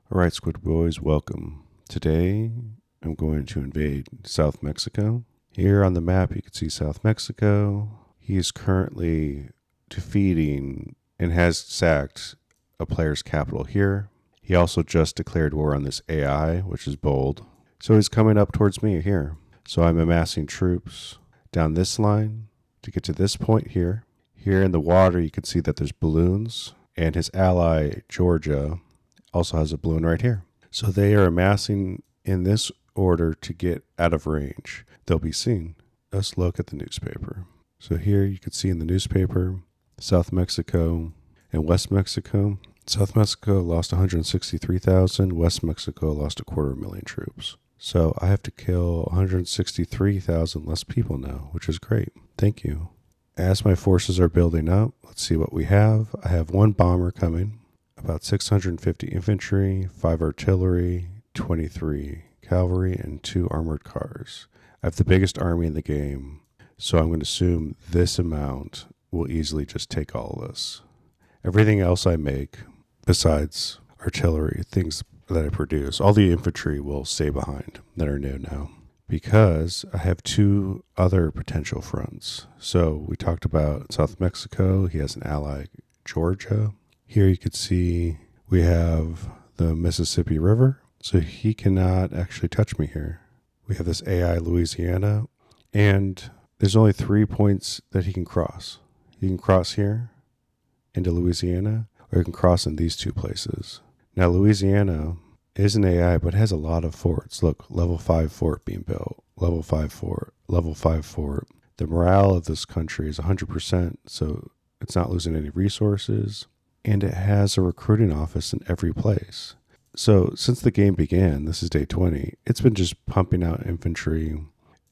Alright, Squid Boys, welcome. Today, I'm going to invade South Mexico. Here on the map, you can see South Mexico. He is currently defeating and has sacked a player's capital here. He also just declared war on this AI, which is bold. So he's coming up towards me here. So I'm amassing troops down this line to get to this point here. Here in the water, you can see that there's balloons, and his ally, Georgia, also has a balloon right here. So they are amassing in this order to get out of range. They'll be seen. Let's look at the newspaper. So here you can see in the newspaper, South Mexico and West Mexico. South Mexico lost 163,000. West Mexico lost 250,000 troops. So I have to kill 163,000 less people now, which is great. Thank you. As my forces are building up, let's see what we have. I have one bomber coming, about 650 infantry, 5 artillery, 23 cavalry, and 2 armored cars. I have the biggest army in the game, so I'm going to assume this amount will easily just take all of this. Everything else I make, besides artillery, things that I produce, all the infantry will stay behind that are new now, because I have 2 other potential fronts. So we talked about South Mexico. He has an ally, Georgia. Here you can see we have the Mississippi River, so he cannot actually touch me here. We have this AI, Louisiana, and there's only 3 points that he can cross. He can cross here into Louisiana, or he can cross in these 2 places. Now, Louisiana is an AI, but it has a lot of forts. Look, level 5 fort being built, level 5 fort, level 5 fort. The morale of this country is 100%, so it's not losing any resources. And it has a recruiting office in every place. So since the game began, this is day 20, it's been just pumping out infantry.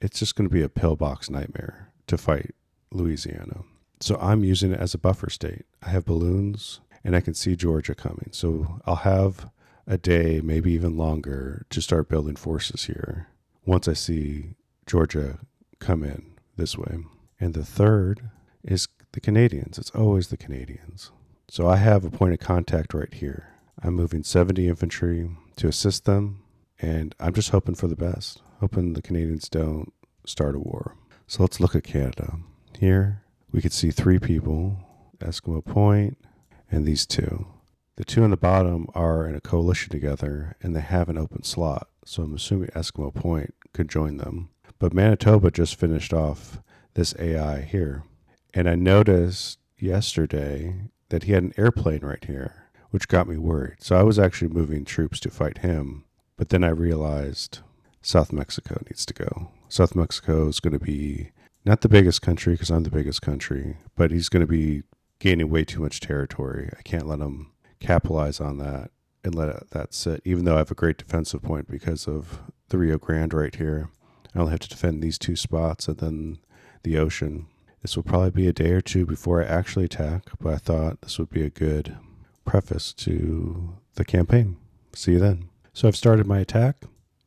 It's just going to be a pillbox nightmare to fight Louisiana. So I'm using it as a buffer state. I have balloons, and I can see Georgia coming. So I'll have a day, maybe even longer, to start building forces here once I see Georgia come in this way. And the third is the Canadians. It's always the Canadians. So I have a point of contact right here. I'm moving 70 infantry to assist them, and I'm just hoping for the best, hoping the Canadians don't start a war. So let's look at Canada. Here we could see 3 people, Eskimo Point, and these 2. The 2 on the bottom are in a coalition together, and they have an open slot, so I'm assuming Eskimo Point could join them. But Manitoba just finished off this AI here, and I noticed yesterday that he had an airplane right here, which got me worried. So I was actually moving troops to fight him, but then I realized South Mexico needs to go. South Mexico is going to be not the biggest country, because I'm the biggest country, but he's going to be gaining way too much territory. I can't let him capitalize on that and let that sit, even though I have a great defensive point because of the Rio Grande right here. I only have to defend these 2 spots and then the ocean. This will probably be a day or 2 before I actually attack, but I thought this would be a good preface to the campaign. See you then. So I've started my attack.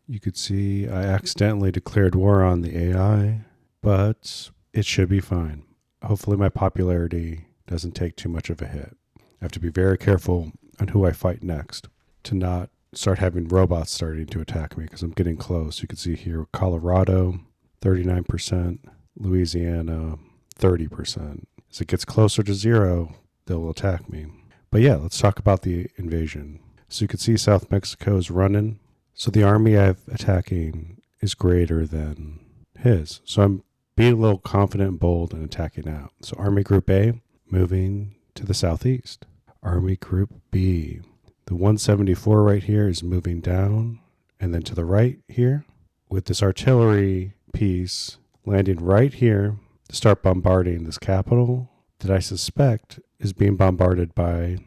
You could see I accidentally declared war on the AI, but it should be fine. Hopefully my popularity doesn't take too much of a hit. I have to be very careful on who I fight next to not start having robots starting to attack me, because I'm getting close. You can see here Colorado, 39%, Louisiana, 30%. As it gets closer to 0, they'll attack me. But yeah, let's talk about the invasion. So you can see South Mexico is running. So the army I'm attacking is greater than his. So I'm being a little confident and bold and attacking out. So Army Group A, moving to the southeast. Army Group B. The 174 right here is moving down, and then to the right here, with this artillery piece landing right here to start bombarding this capital that I suspect is being bombarded by,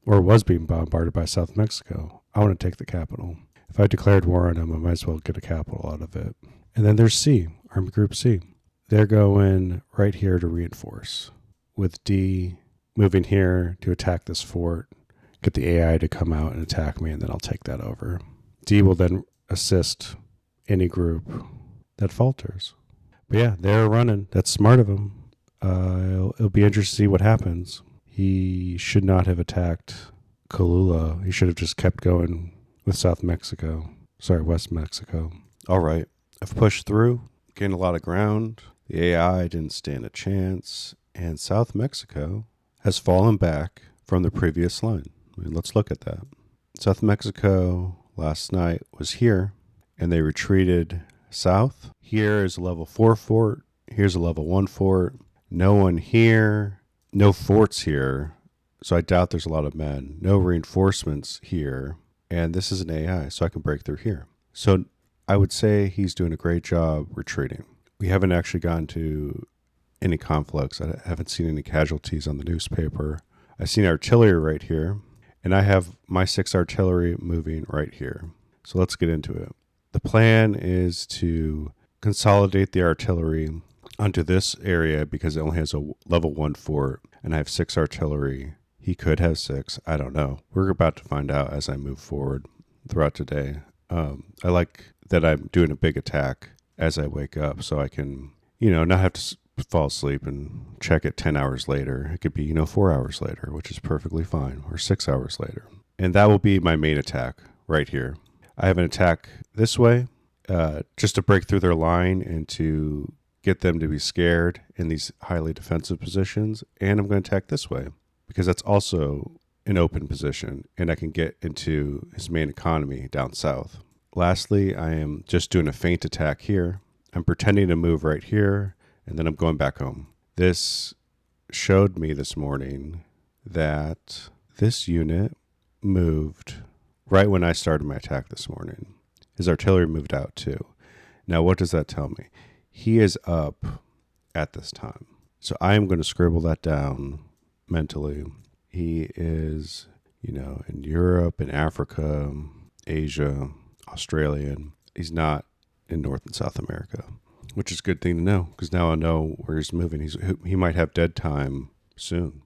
or was being bombarded by, South Mexico. I want to take the capital. If I declared war on them, I might as well get a capital out of it. And then there's C, Army Group C. They're going right here to reinforce, with D moving here to attack this fort, get the AI to come out and attack me, and then I'll take that over. D will then assist any group that falters. But yeah, they're running. That's smart of him. It'll be interesting to see what happens. He should not have attacked Kalula. He should have just kept going with South Mexico. Sorry, West Mexico. All right. I've pushed through, gained a lot of ground. The AI didn't stand a chance. And South Mexico has fallen back from the previous line. I mean, let's look at that. South Mexico last night was here, and they retreated south. Here is a level 4 fort. Here's a level 1 fort. No one here. No forts here. So I doubt there's a lot of men. No reinforcements here. And this is an AI, so I can break through here. So I would say he's doing a great job retreating. We haven't actually gotten to any conflicts. I haven't seen any casualties on the newspaper. I've seen artillery right here, and I have my 6 artillery moving right here. So let's get into it. The plan is to consolidate the artillery onto this area because it only has a level 1 fort, and I have 6 artillery. He could have 6. I don't know. We're about to find out as I move forward throughout today. I like that I'm doing a big attack as I wake up so I can, not have to fall asleep and check it 10 hours later. It could be, 4 hours later, which is perfectly fine, or 6 hours later. And that will be my main attack right here. I have an attack this way just to break through their line and to get them to be scared in these highly defensive positions. And I'm going to attack this way because that's also an open position and I can get into his main economy down south. Lastly, I am just doing a feint attack here. I'm pretending to move right here, and then I'm going back home. This showed me this morning that this unit moved right when I started my attack this morning. His artillery moved out too. Now, what does that tell me? He is up at this time. So I am going to scribble that down mentally. He is, in Europe, in Africa, Asia, Australia. He's not in North and South America, which is a good thing to know because now I know where he's moving. He might have dead time soon.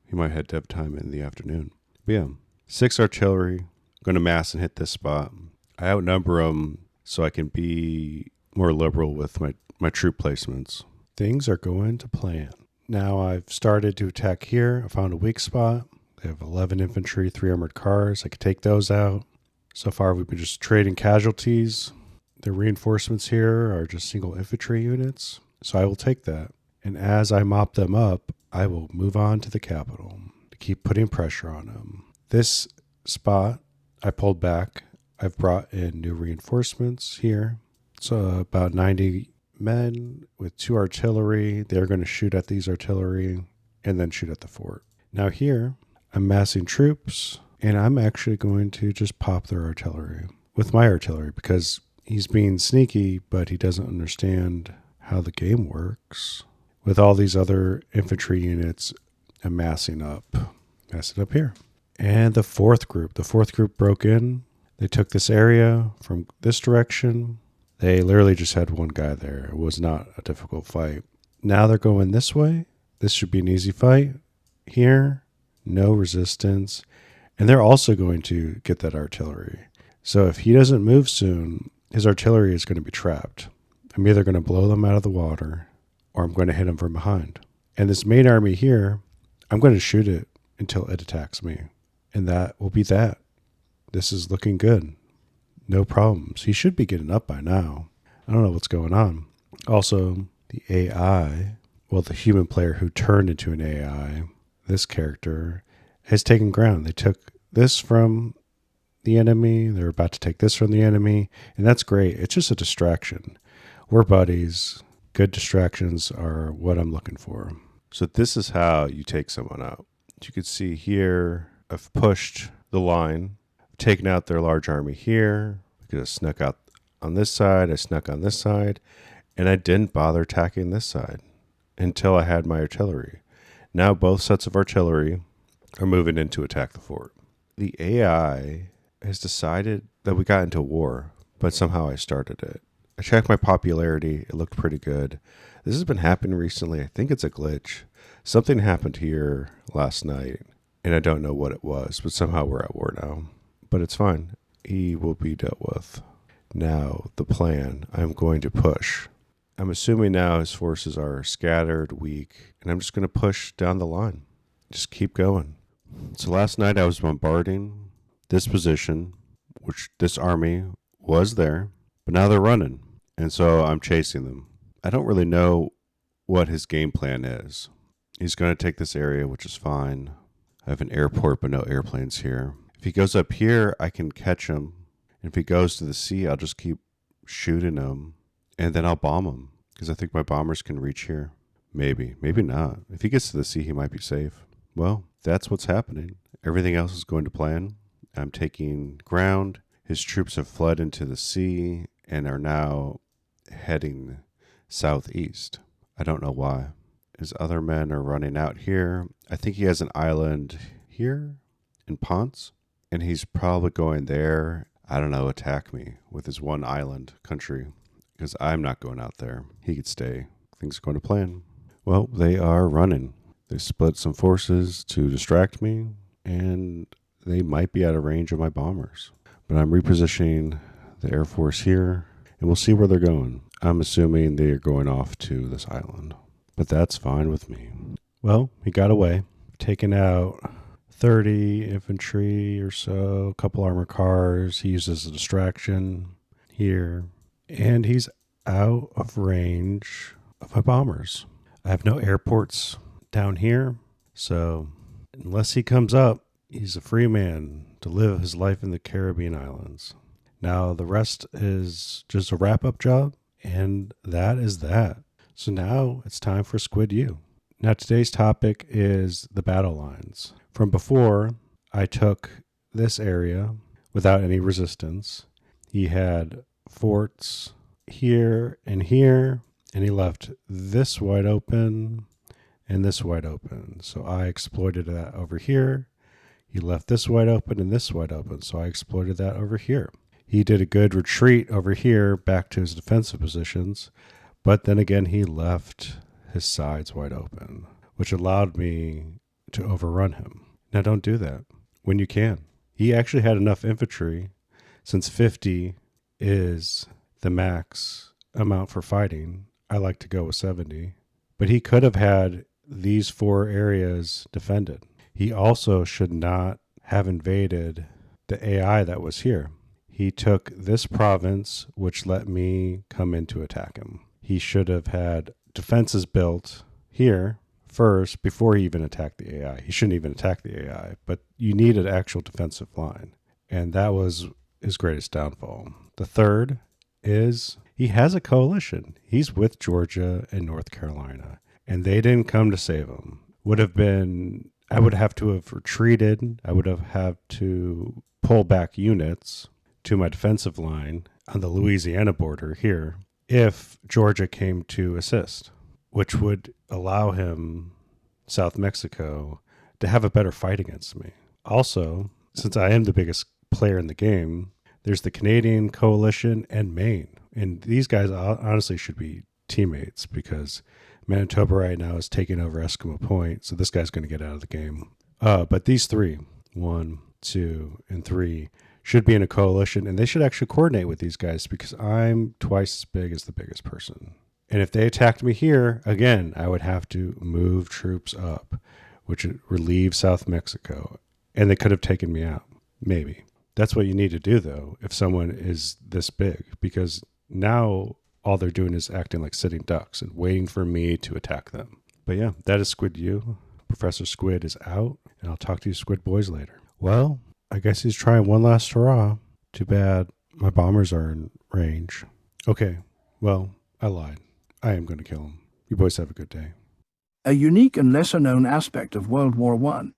He might have dead time in the afternoon. But yeah, 6 artillery, going to mass and hit this spot. I outnumber them so I can be more liberal with my troop placements. Things are going to plan. Now I've started to attack here. I found a weak spot. They have 11 infantry, 3 armored cars. I could take those out. So far, we've been just trading casualties. The reinforcements here are just single infantry units. So I will take that. And as I mop them up, I will move on to the capital to keep putting pressure on them. This spot, I pulled back. I've brought in new reinforcements here. So about 90 men with 2 artillery. They're going to shoot at these artillery and then shoot at the fort. Now here, I'm massing troops. And I'm actually going to just pop their artillery with my artillery because he's being sneaky, but he doesn't understand how the game works. With all these other infantry units massing up here. And the fourth group broke in. They took this area from this direction. They literally just had one guy there. It was not a difficult fight. Now they're going this way. This should be an easy fight. Here, no resistance. And they're also going to get that artillery. So if he doesn't move soon, his artillery is going to be trapped. I'm either going to blow them out of the water or I'm going to hit them from behind. And this main army here, I'm going to shoot it until it attacks me. And that will be that. This is looking good. No problems. He should be getting up by now. I don't know what's going on. Also, the AI, the human player who turned into an AI, this character, has taken ground. They took this from the enemy. They're about to take this from the enemy. And that's great. It's just a distraction. We're buddies. Good distractions are what I'm looking for. So this is how you take someone out. You can see here, I've pushed the line, taken out their large army here. I could have snuck out on this side. I snuck on this side. And I didn't bother attacking this side until I had my artillery. Now both sets of artillery are moving in to attack the fort. The AI has decided that we got into war, but somehow I started it. I checked my popularity. It looked pretty good. This has been happening recently. I think it's a glitch. Something happened here last night, and I don't know what it was, but somehow we're at war now. But it's fine. He will be dealt with. Now, the plan. I'm going to push. I'm assuming now his forces are scattered, weak, and I'm just going to push down the line. Just keep going. So last night I was bombarding this position. which this army was there, but now they're running. And so I'm chasing them. I don't really know what his game plan is. He's going to take this area, which is fine. I have an airport, but no airplanes here. If he goes up here, I can catch him. If he goes to the sea, I'll just keep shooting him, and then I'll bomb him, because I think my bombers can reach here. Maybe not. If he gets to the sea, he might be safe. Well, that's what's happening. Everything else is going to plan. I'm taking ground. His troops have fled into the sea and are now heading southeast. I don't know why. His other men are running out here. I think he has an island here in Ponce, and he's probably going there, I don't know, attack me with his one island country, because I'm not going out there. He could stay. Things are going to plan. Well, they are running. They split some forces to distract me, and they might be out of range of my bombers. But I'm repositioning the Air Force here, and we'll see where they're going. I'm assuming they are going off to this island, but that's fine with me. Well, he got away, taken out 30 infantry or so, a couple armored cars. He uses a distraction here, and he's out of range of my bombers. I have no airports down here, so unless he comes up, he's a free man to live his life in the Caribbean islands. Now, the rest is just a wrap-up job, and that is that. So now it's time for Squid U. Now, today's topic is the battle lines. From before, I took this area without any resistance. He had forts here, and he left this wide open and this wide open. So I exploited that over here. He left this wide open and this wide open. So I exploited that over here. He did a good retreat over here back to his defensive positions. But then again, he left his sides wide open, which allowed me to overrun him. Now, don't do that when you can. He actually had enough infantry, since 50 is the max amount for fighting. I like to go with 70. But he could have had these 4 areas defended. He also should not have invaded the AI that was here. He took this province, which let me come in to attack him. He should have had defenses built here first before he even attacked the AI. He shouldn't even attack the AI, but you need an actual defensive line. And that was his greatest downfall. The third is he has a coalition. He's with Georgia and North Carolina, and they didn't come to save him. I would have to have retreated. I would have had to pull back units to my defensive line on the Louisiana border here if Georgia came to assist, which would allow him, South Mexico, to have a better fight against me. Also, since I am the biggest player in the game, there's the Canadian coalition and Maine. And these guys honestly should be teammates, because Manitoba right now is taking over Eskimo Point, so this guy's going to get out of the game. But these 3, 1, 2, and 3, should be in a coalition, and they should actually coordinate with these guys, because I'm twice as big as the biggest person. And if they attacked me here, again, I would have to move troops up, which would relieve South Mexico, and they could have taken me out. Maybe. That's what you need to do, though, if someone is this big, because now all they're doing is acting like sitting ducks and waiting for me to attack them. But yeah, that is Squid U. Professor Squid is out, and I'll talk to you Squid boys later. Well, I guess he's trying one last hurrah. Too bad my bombers are in range. Okay, well, I lied. I am going to kill him. You boys have a good day. A unique and lesser-known aspect of World War I